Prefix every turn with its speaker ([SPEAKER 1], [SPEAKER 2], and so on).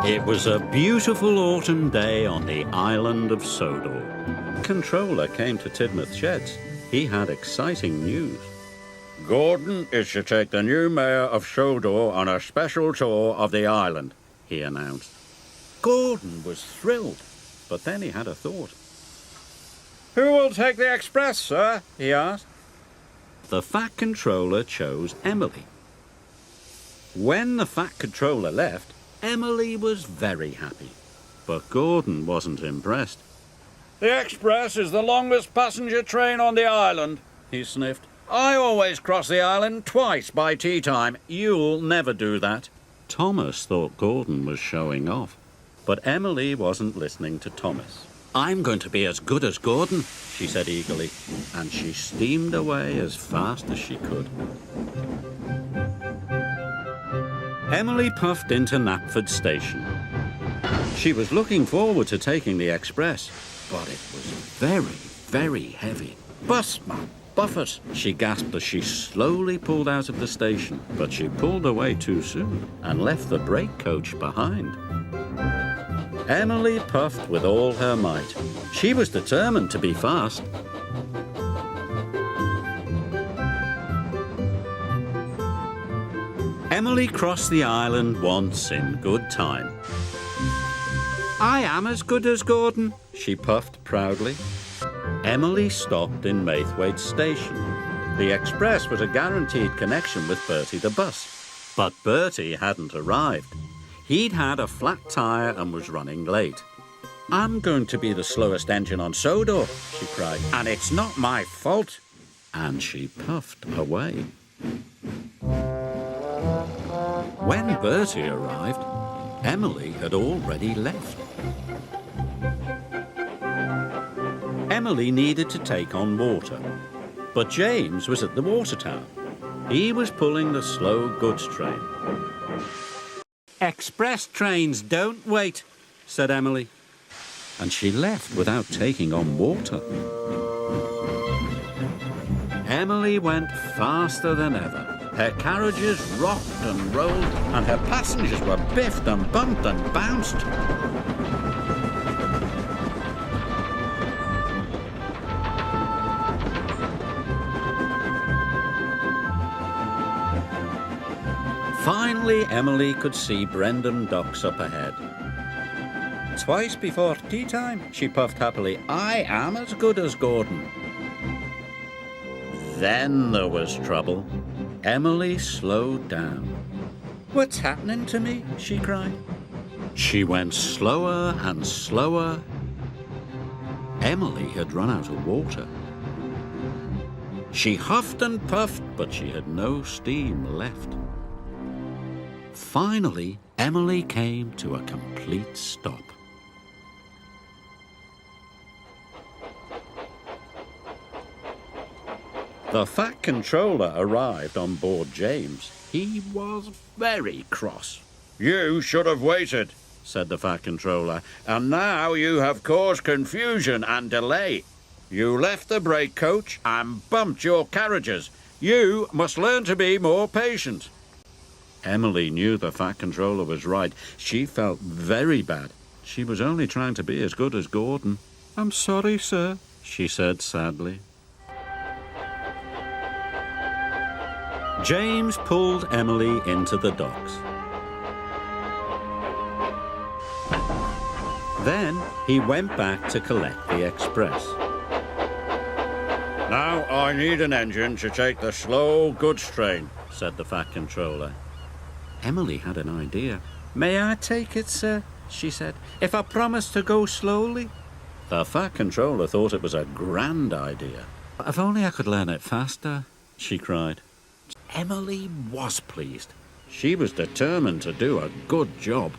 [SPEAKER 1] It was a beautiful autumn day on the island of Sodor. Controller came to Tidmouth Sheds. He had exciting news.
[SPEAKER 2] Gordon is to take the new mayor of Sodor on a special tour of the island, he announced.
[SPEAKER 1] Gordon was thrilled, but then he had a thought.
[SPEAKER 2] Who will take the express, sir? He asked.
[SPEAKER 1] The Fat Controller chose Emily. When the Fat Controller left, Emily was very happy, but Gordon wasn't impressed.
[SPEAKER 2] The express is the longest passenger train on the island, he sniffed. I always cross the island twice by tea time. You'll never do that.
[SPEAKER 1] Thomas thought Gordon was showing off, but Emily wasn't listening to Thomas. I'm going to be as good as Gordon, she said eagerly, and she steamed away as fast as she could. Emily puffed into Knapford Station. She was looking forward to taking the express, but it was very, very heavy. Bus man, Buffett, she gasped as she slowly pulled out of the station, but she pulled away too soon and left the brake coach behind. Emily puffed with all her might. She was determined to be fast. Emily crossed the island once in good time. I am as good as Gordon, she puffed proudly. Emily stopped in Maithwaite Station. The express was a guaranteed connection with Bertie the bus. But Bertie hadn't arrived. He'd had a flat tyre and was running late. I'm going to be the slowest engine on Sodor, she cried, and it's not my fault. And she puffed away. When Bertie arrived, Emily had already left. Emily needed to take on water, but James was at the water tower. He was pulling the slow goods train. Express trains don't wait, said Emily, and she left without taking on water. Emily went faster than ever. Her carriages rocked and rolled, and her passengers were biffed and bumped and bounced. Finally, Emily could see Brendam Docks up ahead. Twice before tea time, she puffed happily, I am as good as Gordon. Then there was trouble. Emily slowed down. What's happening to me? She cried. She went slower and slower. Emily had run out of water. She huffed and puffed, but she had no steam left. Finally, Emily came to a complete stop. The Fat Controller arrived on board James. He was very cross.
[SPEAKER 2] You should have waited, said the Fat Controller, and now you have caused confusion and delay. You left the brake coach and bumped your carriages. You must learn to be more patient.
[SPEAKER 1] Emily knew the Fat Controller was right. She felt very bad. She was only trying to be as good as Gordon. I'm sorry, sir, she said sadly. James pulled Emily into the docks. Then he went back to collect the express.
[SPEAKER 2] Now I need an engine to take the slow goods train,
[SPEAKER 1] said the Fat Controller. Emily had an idea. May I take it, sir? She said, if I promise to go slowly. The Fat Controller thought it was a grand idea. If only I could learn it faster, she cried. Emily was pleased. She was determined to do a good job.